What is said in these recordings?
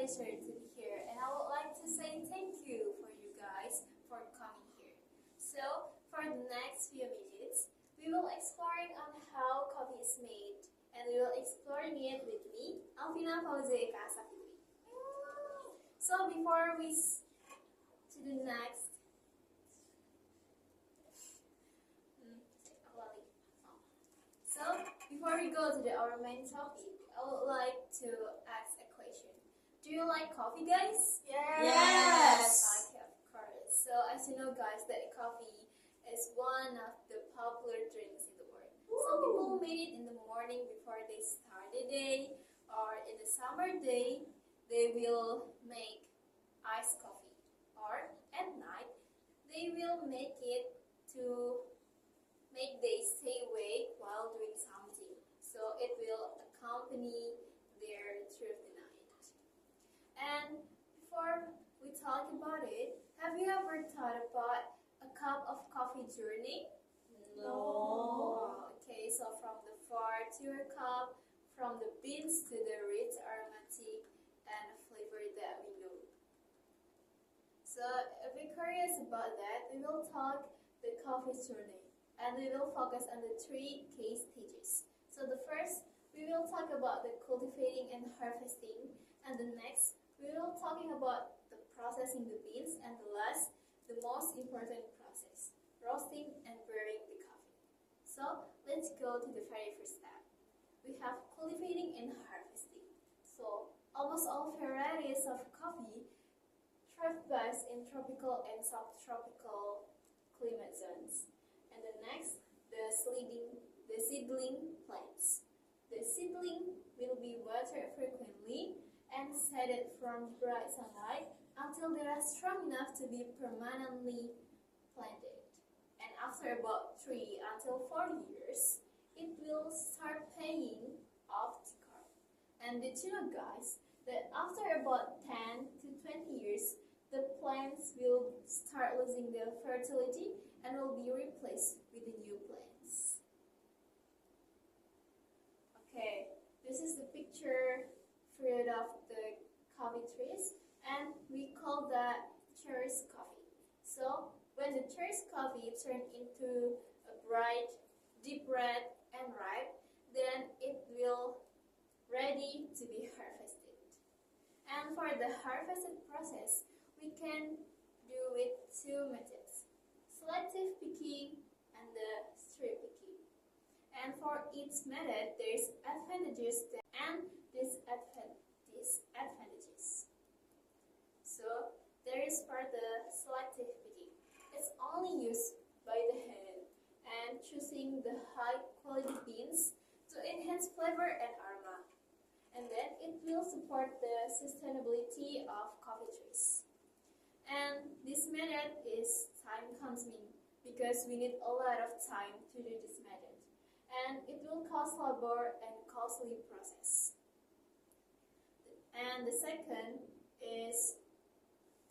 pleasure to be here, and I would like to say thank you for you guys for coming here. So, for the next few minutes, we will exploring on how coffee is made, and we will exploring it with me, Alvina, Fauzi, and Safitri. So, before we to the next. So, before we go to our main topic, I would like to ask a question. Do you like coffee, guys? Yes. Okay, of course. So, as you know, guys, that coffee is one of the popular drinks in the world. Some people made it in the morning before they start the day, or in the summer day, they will make iced coffee. Or at night, they will make it to make they stay awake while doing something. So it will accompany their through the night. And before we talk about it, have you ever thought about a cup of coffee journey? No. Okay, so from the far to your cup, from the beans to the rich aromatic and flavor that we know. So if you're curious about that, we will talk the coffee journey. And we will focus on the 3 key stages. So the first, we will talk about the cultivating and harvesting, and the next, we will talking about the processing the beans, and the last, the most important process, roasting and brewing the coffee. So let's go to the very first step. We have cultivating and harvesting. So almost all varieties of coffee thrive best in tropical and subtropical climate zones. And the next, the seedling plants. The seedling will be watered frequently and shaded from bright sunlight until they are strong enough to be permanently planted. And after about 3 until 4 years, it will start paying off to crop. And did you know, guys, that after about 10 to 20 years, the plants will start losing their fertility and will be replaced with the new plants. Okay, this is the picture fruit of the coffee trees, and we call that corious coffee. So when the corious coffee turns into a bright, deep red and ripe, then it will ready to be harvested. And for the harvested process, we can do with 2 methods: selective picking and the strip picking. And for each method, there is advantages and disadvantages. So there is for the selective picking. It's only used by the hand and choosing the high quality beans to enhance flavor and aroma. And then it will support the sustainability of coffee trees. And this method is time consuming because we need a lot of time to do this method. And it will cost labor and costly process. And the second is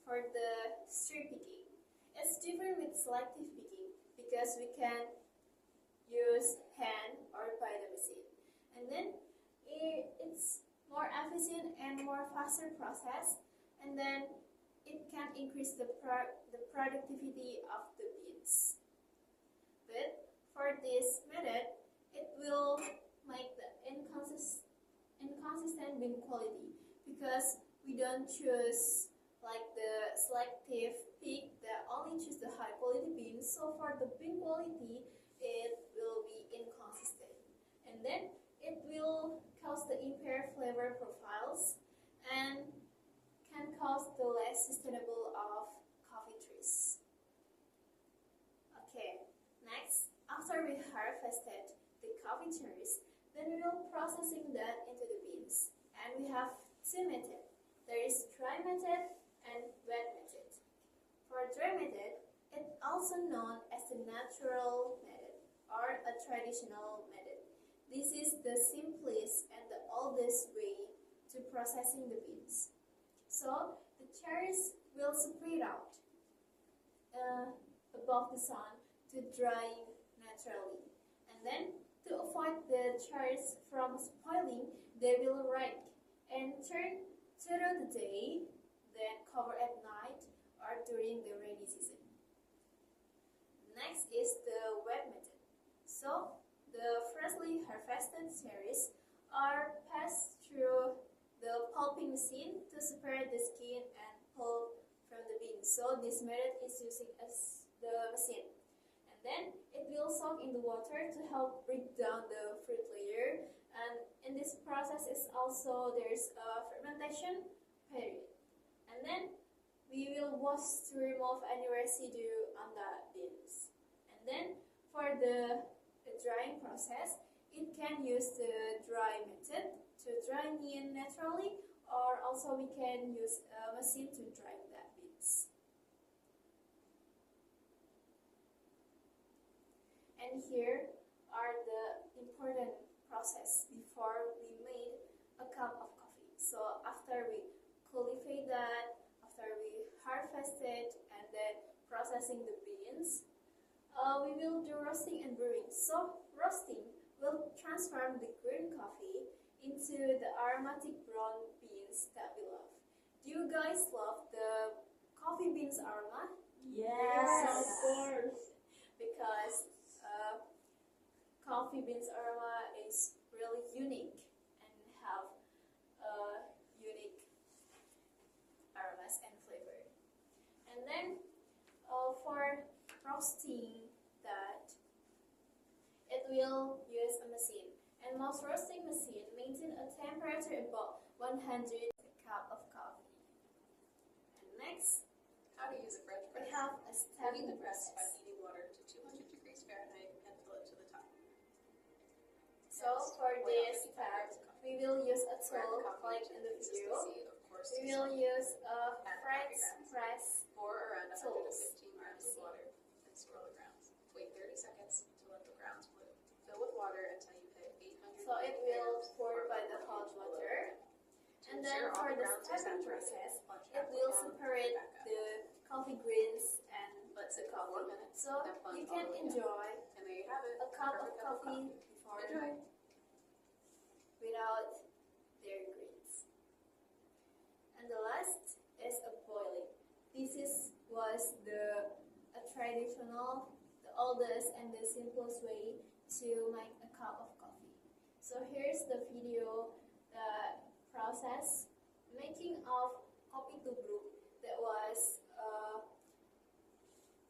for the strip picking. It's different with selective picking because we can use hand or by the machine. And then it's more efficient and more faster process. And then it can increase the productivity of the beans. But for this method, it will make the inconsistent bean quality because we don't choose like the selective pick that only choose the high quality beans. So for the bean quality, it will be inconsistent. And then it will cause the impaired flavor profiles and can cause the less sustainable of coffee trees. Okay, next, after we harvested the coffee trees, then we will processing that into the beans. And we have 2 methods. There is dry method and wet method. For dry method, it's also known as the natural method or a traditional method. This is the simplest and the oldest way to processing the beans. So the cherries will spread out above the sun to drying naturally. And then to avoid the cherries from spoiling, they will ripe and turn through the day, then cover at night or during the rainy season. Next is the wet method. So, the freshly harvested cherries are passed through the pulping machine to separate the skin and pulp from the beans. So, this method is using as the machine. And then it will soak in the water to help break down the fruit layer. And in this process is also there's a fermentation period. And then we will wash to remove any residue on the beans. And then for the drying process, it can use the dry method to dry onion naturally, or also we can use a machine to dry the beans. And here are the important process before we made a cup of coffee. So after we cultivate that, after we harvest it, and then processing the beans, we will do roasting and brewing. So roasting will transform the green coffee into the aromatic brown beans that we love. Do you guys love the coffee beans aroma? Yes, of course. Because coffee beans aroma is really unique and have unique aromas and flavor. And then for roasting that, it will use a machine. And most roasting machine maintain a temperature about 100 a cup of coffee. And next, How to use a French we press. have a Heat stepping the press by process. heating water to 200 degrees Fahrenheit and fill it to the top. So for this step, we will use a tool like in the video. We will use a French press. Pour around 115 tools. grams of water and swirl the grounds. Wait 30 seconds to let the grounds blue. Fill with water until you hit 800 So it will grams pour or by the below hot below water. To And ensure then all for the the grounds are stepping saturated, process, plunge it halfway will down and separate back up. the coffee greens and Let the sit for 4 coffee. minutes, So then plunge you all can the way down. enjoy And there you have it, a cup of perfect coffee before Enjoy! without dairy greens. And the last is a boiling. Was the a traditional, the oldest and the simplest way to make a cup of coffee. So here's the video, the process making of kopi tubruk that was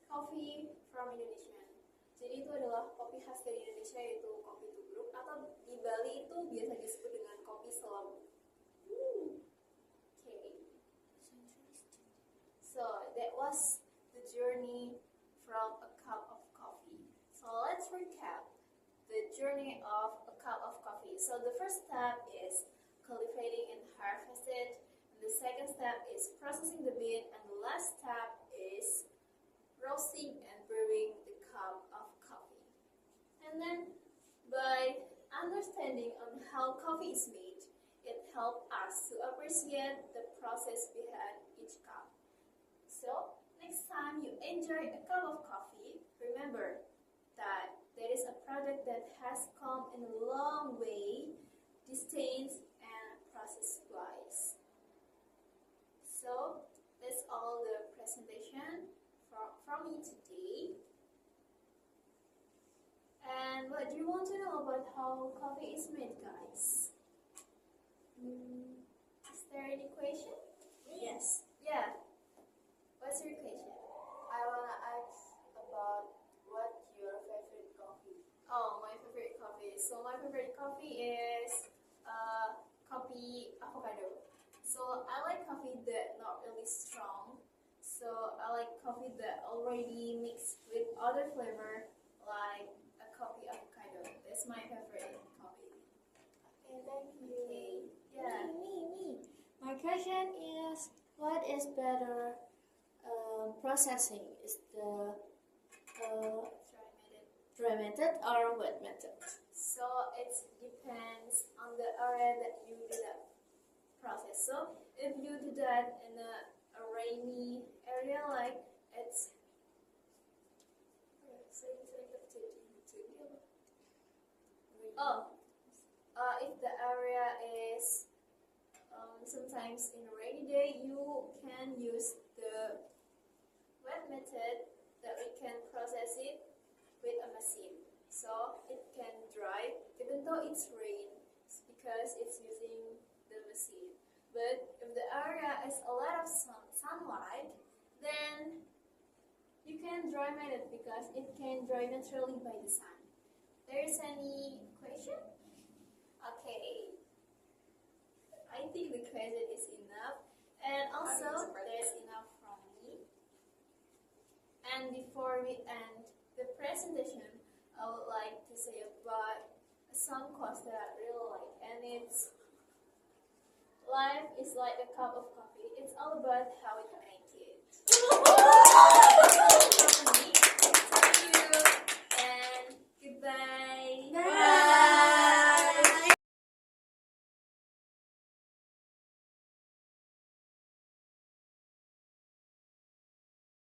coffee from Indonesia. Jadi itu adalah kopi khas dari Indonesia, yaitu kopi tubruk, atau di Bali itu biasa disebut dengan kopi selam. Okay. So that was the journey from a cup of coffee. So let's recap the journey of a cup of coffee. So the first step is cultivating and harvesting. The second step is processing the bean, and the last step is roasting and brewing the cup of coffee. And then by understanding on how coffee is made, it helps us to appreciate the process behind each cup. So next time you enjoy a cup of coffee, remember that there is a product that has come in a long way, distance and process-wise. So that's all the presentation from me today. And what do you want to know about how coffee is made, guys? Is there any question? Yes. Yeah. What's your question? I wanna ask about what your favorite coffee. Oh, my favorite coffee. So my favorite coffee is coffee avocado. So I like coffee that not really strong. So I like coffee that already mixed with other flavor like a coffee avocado. That's my favorite coffee. Okay, thank you. Okay. Yeah. Me. My question is, what is better processing? Is the dry method or wet method? So it depends on the area that you do that process. So if you do that in a rainy area, like it's if the area is sometimes sometimes in a rainy day you can use the wet method that we can process it with a machine. So it can dry even though it's rain because it's using the machine. But if the area has a lot of sunlight, then you can dry method because it can dry naturally by the sun. There's any question? Okay. I think the question is enough. And also, there's enough from me. And before we end the presentation, I would like to say about some quotes that I really like. And it's, life is like a cup of coffee. It's all about how it's made.